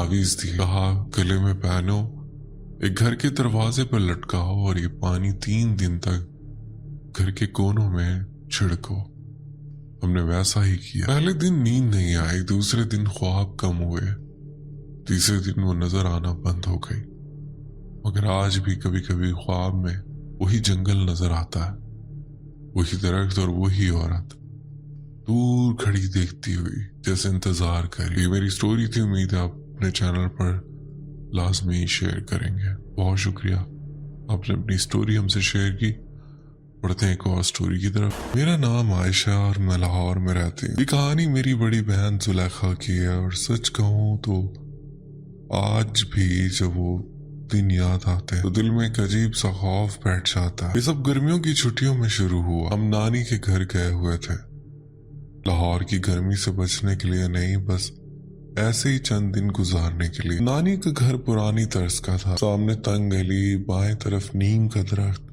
तावीज दी, कहा गले में पहनो, एक घर के दरवाजे पर लटकाओ और ये पानी 3 दिन तक घर के कोनों में छिड़को। हमने वैसा ही किया। पहले दिन नींद नहीं आई, दूसरे दिन ख्वाब कम हुए, तीसरे दिन वो नजर आना बंद हो गई। मगर आज भी कभी कभी ख्वाब में वही जंगल नजर आता है, वही दरख्त और वही औरत दूर खड़ी देखती हुई जैसे इंतजार कर रही। मेरी स्टोरी थी, उम्मीद है आप अपने चैनल पर लाजमी शेयर करेंगे। बहुत शुक्रिया, आपने अपनी स्टोरी हमसे शेयर की। पढ़ते हैं एक और स्टोरी की तरफ। मेरा नाम आयशा और मैं लाहौर में रहती हूँ। ये कहानी मेरी बड़ी बहन जुलेखा की है और सच कहूँ तो आज भी जब वो दिन याद आते हैं तो दिल में एक अजीब सा खौफ बैठ जाता है। ये सब गर्मियों की छुट्टियों में शुरू हुआ। हम नानी के घर गए हुए थे, लाहौर की गर्मी से बचने के लिए नहीं, बस ऐसे ही चंद दिन गुजारने के लिए। नानी का घर पुरानी तर्ज का था, सामने तंग गली, बाएं तरफ नीम का दरख्त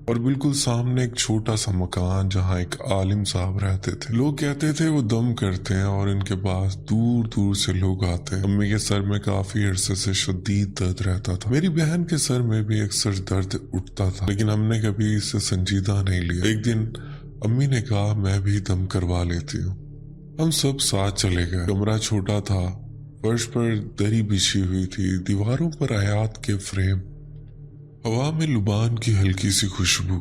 और बिल्कुल सामने एक छोटा सा मकान जहाँ एक आलिम साहब रहते थे। लोग कहते थे वो दम करते हैं और इनके पास दूर दूर से लोग आते हैं। अम्मी के सर में काफी अरसे से शदीद दर्द रहता था, मेरी बहन के सर में भी अक्सर दर्द उठता था, लेकिन हमने कभी इसे संजीदा नहीं लिया। एक दिन अम्मी ने कहा मैं भी दम करवा लेती हूँ। हम सब साथ चले गए। कमरा छोटा था, फर्श पर दरी बिछी हुई थी, दीवारों पर आयात के फ्रेम, हवा में लुबान की हल्की सी खुशबू।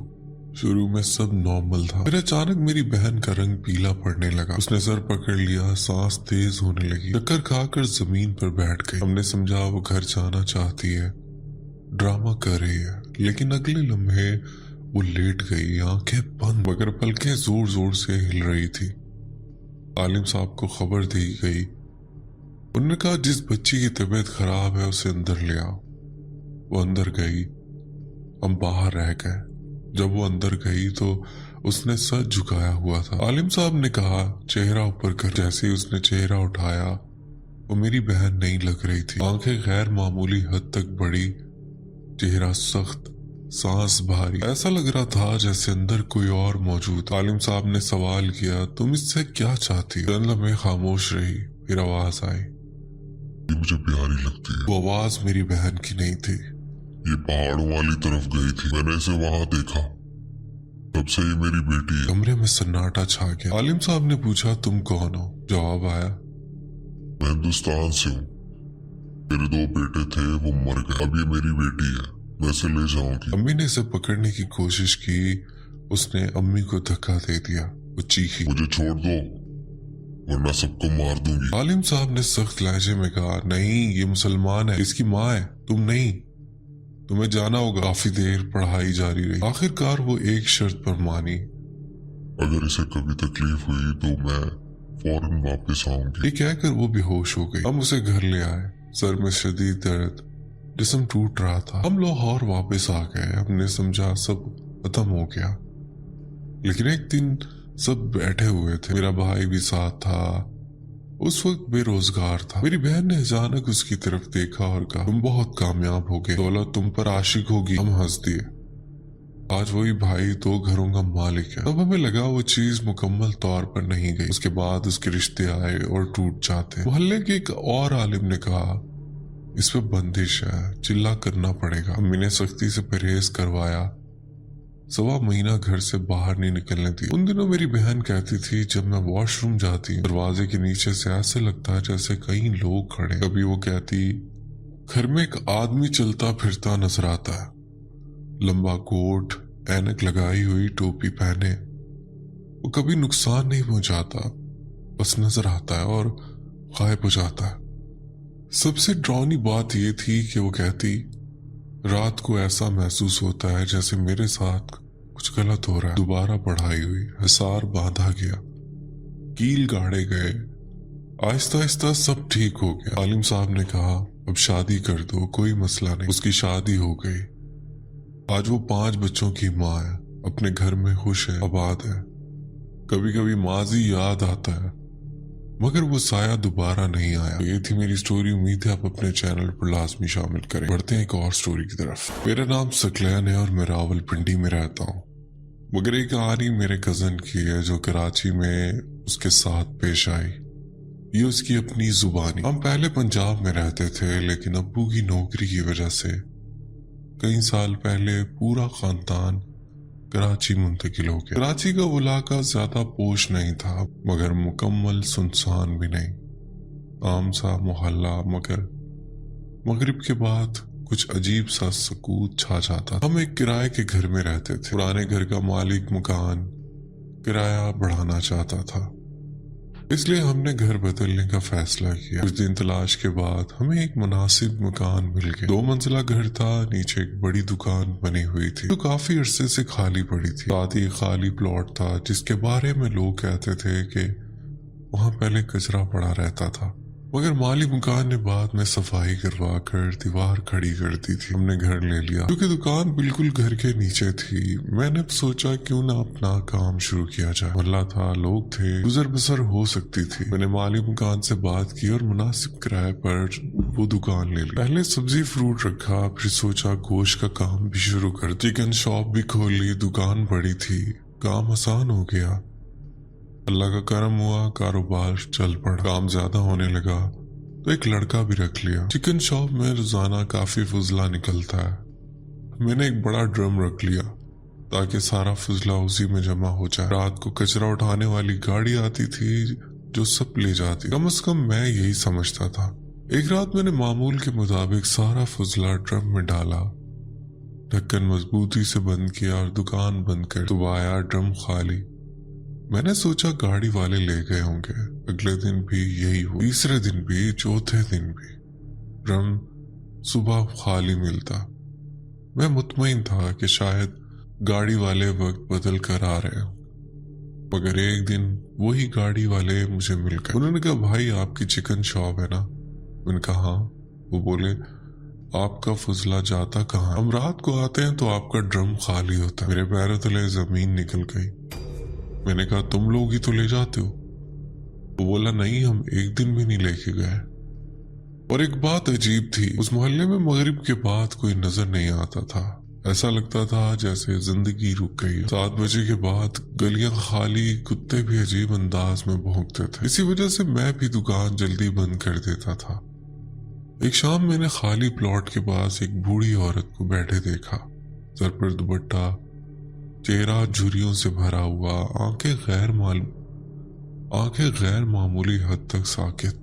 शुरू में सब नॉर्मल था, फिर अचानक मेरी बहन का रंग पीला पड़ने लगा। उसने सर पकड़ लिया, सांस तेज होने लगी, चक्कर खाकर जमीन पर बैठ गई। हमने समझा वो घर जाना चाहती है, ड्रामा कर रही है, लेकिन अगले लम्हे वो लेट गई, आंखें बंद, मगर पलकें जोर जोर से हिल रही थी। आलिम साहब को खबर दी गई। उन्होंने कहा जिस बच्ची की तबीयत खराब है उसे अंदर ले आओ। वो अंदर गई, हम बाहर रह गए। जब वो अंदर गई तो उसने सर झुकाया हुआ था। आलिम साहब ने कहा चेहरा ऊपर कर। जैसे ही उसने चेहरा उठाया वो मेरी बहन नहीं लग रही थी। आंखें गैर मामूली हद तक बड़ी, चेहरा सख्त, सांस भारी, ऐसा लग रहा था जैसे अंदर कोई और मौजूद। आलिम साहब ने सवाल किया तुम इससे क्या चाहती हो? चंद लम्हे खामोश रही, फिर आवाज आई, ये मुझे प्यारी लगती है। वो आवाज मेरी बहन की नहीं थी। ये पहाड़ों वाली तरफ गई थी, मैंने इसे वहां देखा, तब से ये मेरी बेटी है। कमरे में सन्नाटा छा गया। आलिम साहब ने पूछा तुम कौन हो? जवाब आया मैं हिंदुस्तान से हूँ, मेरे 2 बेटे थे, वो मर गए, अब ये मेरी बेटी है, मैं इसे ले जाऊंगी। अम्मी ने इसे पकड़ने की कोशिश की, उसने अम्मी को धक्का दे दिया। वो चीखी मुझे छोड़ दो वरना सबको मार दूंगी। आलिम साहब ने सख्त लहजे में कहा नहीं, ये मुसलमान है, इसकी माँ है, तुम नहीं, तुम्हें जाना होगा। काफी देर पढ़ाई जारी रही, आखिरकार वो एक शर्त पर मानी, अगर इसे कभी तकलीफ हुई तो मैं फौरन वापस आऊंगी। ये कहकर वो बेहोश हो गई। हम उसे घर ले आए, सर में शदीद दर्द, जिस्म टूट रहा था। हम लाहौर वापस आ गए। हमने समझा सब खत्म हो गया, लेकिन एक दिन सब बैठे हुए थे। मेरा भाई भी साथ था, उस वक्त बेरोजगार था। मेरी बहन ने अचानक उसकी तरफ देखा और कहा तुम बहुत कामयाब हो गए, दौलत तुम पर आशिक होगी। हम हंस दिए। आज वही भाई 2 घरों का मालिक है। तब हमें लगा वो चीज मुकम्मल तौर पर नहीं गई। उसके बाद उसके रिश्ते आए और टूट जाते। मोहल्ले के एक और आलिम ने कहा इस पे बंदिश है, चिल्ला करना पड़ेगा। अम्मी ने सख्ती से परहेज करवाया, 1.25 महीना घर से बाहर नहीं निकलने दी। उन दिनों मेरी बहन कहती थी जब मैं वॉशरूम जाती दरवाजे के नीचे से ऐसे लगता है जैसे कई लोग खड़े। कभी वो कहती घर में एक आदमी चलता फिरता नजर आता है, लंबा कोट, ऐनक लगाई हुई, टोपी पहने। वो कभी नुकसान नहीं पहुंचाता, बस नजर आता है और गायब हो जाता है। सबसे डरावनी बात यह थी कि वो कहती रात को ऐसा महसूस होता है जैसे मेरे साथ कुछ गलत हो रहा है। दोबारा पढ़ाई हुई, हिसार बांधा गया, कील गाड़े गए, आहिस्ता आहिस्ता सब ठीक हो गया। आलिम साहब ने कहा अब शादी कर दो, कोई मसला नहीं। उसकी शादी हो गई। आज वो 5 बच्चों की माँ है, अपने घर में खुश है, आबाद है। कभी कभी माजी याद आता है, मगर वो साया दोबारा नहीं आया। ये थी मेरी स्टोरी। उम्मीद है आप अपने चैनल पर लाजमी शामिल करें। बढ़ते हैं एक और स्टोरी की तरफ। मेरा नाम सकलैन है और मैं रावलपिंडी में रहता हूँ, मगर एक कहानी मेरे कजन की है जो कराची में उसके साथ पेश आई। ये उसकी अपनी जुबानी। हम पहले पंजाब में रहते थे, लेकिन अब्बू की नौकरी की वजह से कई साल पहले पूरा खानदान कराची मुंतकिल हो गया। कराची का वो इलाका ज्यादा पोश नहीं था, मगर मुकम्मल सुनसान भी नहीं, आम सा मोहल्ला। मगर मगरिब के बाद कुछ अजीब सा सुकूत छा जाता। हम एक किराए के घर में रहते थे। पुराने घर का मालिक मकान किराया बढ़ाना चाहता था, इसलिए हमने घर बदलने का फैसला किया। कुछ दिन तलाश के बाद हमें एक मुनासिब मकान मिल गया। 2 मंजिला घर था, नीचे एक बड़ी दुकान बनी हुई थी जो काफी अरसे से खाली पड़ी थी। साथ ही एक खाली प्लॉट था जिसके बारे में लोग कहते थे कि वहां पहले कचरा पड़ा रहता था, मगर माली मकान ने बाद में सफाई करवा कर दीवार खड़ी कर दी थी। हमने घर ले लिया क्योंकि दुकान बिल्कुल घर के नीचे थी। मैंने सोचा क्यों ना अपना काम शुरू किया जाए। मोहल्ला था, लोग थे, गुजर बसर हो सकती थी। मैंने माली मकान से बात की और मुनासिब किराए पर वो दुकान ले ली। पहले सब्जी फ्रूट रखा, फिर सोचा गोश्त का काम भी शुरू कर। चिकन शॉप भी खोल ली। दुकान बड़ी थी, काम आसान हो गया। अल्लाह का करम हुआ, कारोबार चल पड़ा। काम ज्यादा होने लगा तो एक लड़का भी रख लिया। चिकन शॉप में रोजाना काफी फुजला निकलता है। मैंने एक बड़ा ड्रम रख लिया ताकि सारा फुजला उसी में जमा हो जाए। रात को कचरा उठाने वाली गाड़ी आती थी जो सब ले जाती। कम से कम मैं यही समझता था। एक रात मैंने मामूल के मुताबिक सारा फुजला ड्रम में डाला, ढक्कन मजबूती से बंद किया और दुकान बंद कर। सुबह आया, ड्रम खाली। मैंने सोचा गाड़ी वाले ले गए होंगे। अगले दिन भी यही हुआ, तीसरे दिन भी, चौथे दिन भी ड्रम सुबह खाली मिलता। मैं मुतमईन था कि शायद गाड़ी वाले वक्त बदल कर आ रहे हो, मगर एक दिन वही गाड़ी वाले मुझे मिल गए। उन्होंने कहा, भाई आपकी चिकन शॉप है ना? मैंने कहा हाँ। वो बोले, आपका फुजला जाता कहाँ? हम रात को आते हैं तो आपका ड्रम खाली होता है। मेरे पैरों तले जमीन निकल गई। मैंने कहा, तुम लोग ही तो ले जाते हो। वो बोला, नहीं, हम एक दिन भी नहीं लेके गए। और एक बात अजीब थी, उस मोहल्ले में मगरिब के बाद कोई नजर नहीं आता था। ऐसा लगता था जैसे जिंदगी रुक गई। 7 बजे के बाद गलियां खाली, कुत्ते भी अजीब अंदाज में भौंकते थे। इसी वजह से मैं भी दुकान जल्दी बंद कर देता था। एक शाम मैंने खाली प्लॉट के पास एक बूढ़ी औरत को बैठे देखा। सर पर दुपट्टा, चेहरा झुर्रियों से भरा हुआ, आंखें गैर मामूली हद तक साकित।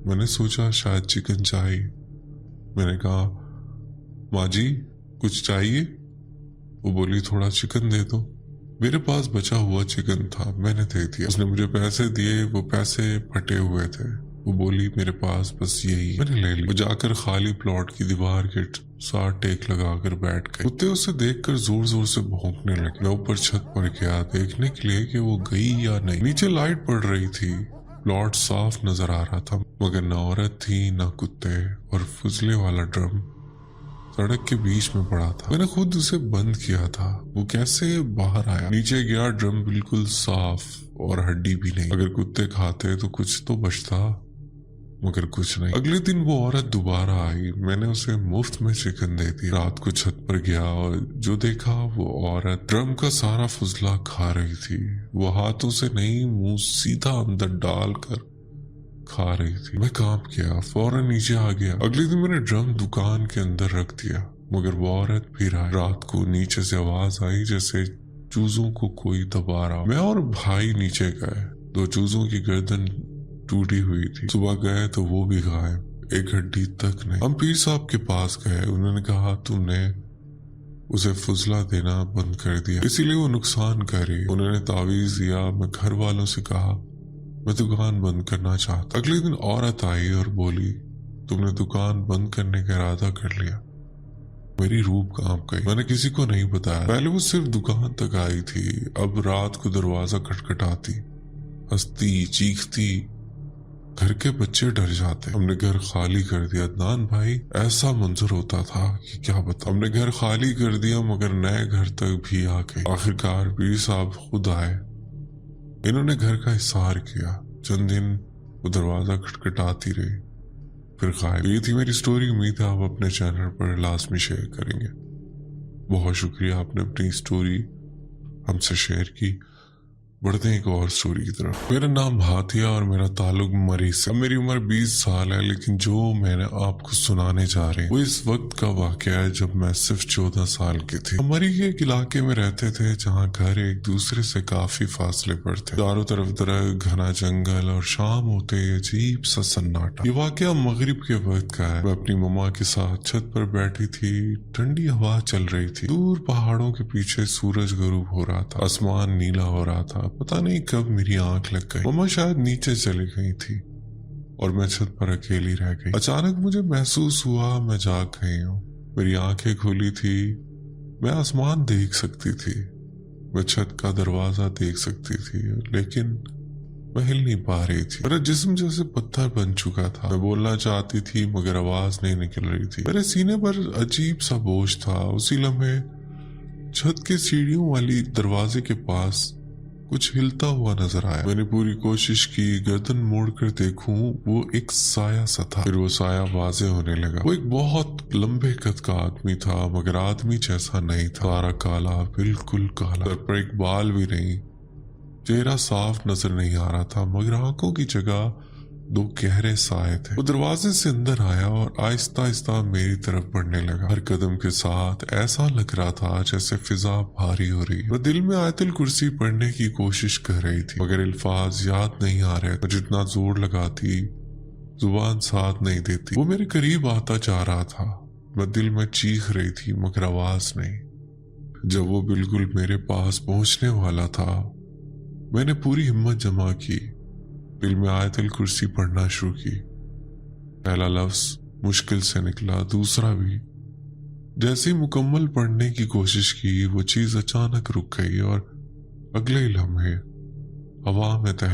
मैंने सोचा शायद चिकन चाहिए। मैंने कहा, माँ जी कुछ चाहिए? वो बोली, थोड़ा चिकन दे दो। मेरे पास बचा हुआ चिकन था, मैंने दे दिया। उसने मुझे पैसे दिए, वो पैसे फटे हुए थे। वो बोली, मेरे पास बस यही। मैंने ले ली। वो जाकर खाली प्लॉट की दीवार के साथ टेक लगाकर बैठ गए। कुत्ते उसे देखकर जोर जोर से भौंकने लगे। मैं ऊपर छत पर गया देखने के लिए कि वो गई या नहीं। नीचे लाइट पड़ रही थी, प्लॉट साफ नजर आ रहा था, मगर न औरत थी न कुत्ते, और फुजले वाला ड्रम सड़क के बीच में पड़ा था। मैंने खुद उसे बंद किया था। वो कैसे बाहर आया? नीचे गया, ड्रम बिल्कुल साफ और हड्डी भी नहीं। अगर कुत्ते खाते तो कुछ तो बचता, मगर कुछ नहीं। अगले दिन वो औरत दोबारा आई। मैंने उसे मुफ्त में चिकन दे दिया। रात को छत पर गया और जो देखा, वो औरत ड्रम का सारा फुजला खा रही थी। वो हाथों से नहीं, मुंह सीधा अंदर डालकर खा रही थी। मैं कांप गया, फौरन नीचे आ गया। अगले दिन मैंने ड्रम दुकान के अंदर रख दिया, मगर वो औरत फिर आई। रात को नीचे से आवाज आई जैसे चूजों को कोई दबा रहा। मैं और भाई नीचे गए। 2 चूजों की गर्दन टूटी हुई थी। सुबह गए तो वो भी गायब, एक हड्डी तक नहीं। हम पीर साहब के पास गए। उन्होंने कहा, तुमने उसे फुजला देना बंद कर दिया, इसीलिए वो नुकसान करे। उन्होंने तावीज दिया। मैं घर वालों से कहा, मैं दुकान बंद करना चाहता। अगले दिन औरत आई और बोली, तुमने दुकान बंद करने का इरादा कर लिया। मेरी रूह कांप गई। मैंने किसी को नहीं बताया। पहले वो सिर्फ दुकान तक आई थी, अब रात को दरवाजा खटखटाती, हंसती, चीखती। घर के बच्चे डर जाते। हमने घर खाली कर दिया। अदनान भाई, ऐसा मंजर होता था कि क्या बता। हमने घर खाली कर दिया, मगर नए घर तक भी आ गए। आखिरकार पीर साहब खुद आए। इन्होंने घर का इसार किया। चंद दिन वो दरवाजा खटखटाती रही, फिर गायब। ये थी मेरी स्टोरी। उम्मीद है आप अपने चैनल पर लाजमी शेयर करेंगे। बहुत शुक्रिया, आपने अपनी स्टोरी हमसे शेयर की। बढ़ते हैं एक और स्टोरी की तरफ। मेरा नाम हाथिया और मेरा ताल्लुक मरी से। अब मेरी उम्र 20 साल है, लेकिन जो मैंने आपको सुनाने जा रहे हैं वो इस वक्त का वाकया है जब मैं सिर्फ 14 साल की थी। हम मरी के एक इलाके में रहते थे जहाँ घर एक दूसरे से काफी फासले पर थे। चारों तरफ दरख्त, घना जंगल और शाम होते अजीब सा सन्नाटा। ये वाकया मगरिब के वक्त का है। मैं अपनी मम्मा के साथ छत पर बैठी थी। ठंडी हवा चल रही थी। दूर पहाड़ों के पीछे सूरज गरूब हो रहा था। आसमान नीला हो रहा था। पता नहीं कब मेरी आंख लग गई। मम्मा शायद नीचे चली गई थी और मैं छत पर अकेली रह गई। अचानक मुझे महसूस हुआ मैं जाग गई हूँ। मेरी आंखें खुली थी। मैं आसमान देख सकती थी। मैं छत का दरवाजा देख सकती थी, लेकिन मैं हिल नहीं पा रही थी। मेरा जिस्म जैसे पत्थर बन चुका था। मैं बोलना चाहती थी मगर आवाज नहीं निकल रही थी। मेरे सीने पर अजीब सा बोझ था। उसी लम्हे छत के सीढ़ियों वाली दरवाजे के पास कुछ हिलता हुआ नजर आया। मैंने पूरी कोशिश की गर्दन मोड़कर देखूं, वो एक साया सा था। फिर वो साया वाज़ेह होने लगा। वो एक बहुत लंबे कद का आदमी था, मगर आदमी जैसा नहीं था। सारा काला, बिल्कुल काला। सर पर एक बाल भी नहीं। चेहरा साफ नजर नहीं आ रहा था, मगर आंखों की जगह दो गहरे साए थे। वो दरवाजे से अंदर आया और आहिस्ता आहिस्ता मेरी तरफ बढ़ने लगा। हर कदम के साथ ऐसा लग रहा था जैसे फिजा भारी हो रही है। मैं दिल में आयतुल कुर्सी पढ़ने की कोशिश कर रही थी, मगर अल्फाज याद नहीं आ रहे थे। जितना जोर लगाती जुबान साथ नहीं देती। वो मेरे करीब आता जा रहा था। मैं दिल में चीख रही थी, मगर आवाज नहीं। जब वो बिल्कुल मेरे पास पहुंचने वाला था, मैंने पूरी हिम्मत जमा की। दिल में आयतुल कुर्सी पढ़ना शुरू की। पहला लफ्ज मुश्किल से निकला, दूसरा भी। जैसे ही मुकम्मल पढ़ने की कोशिश की, वो चीज अचानक रुक गई और अगले ही लम्हे हवा में तहली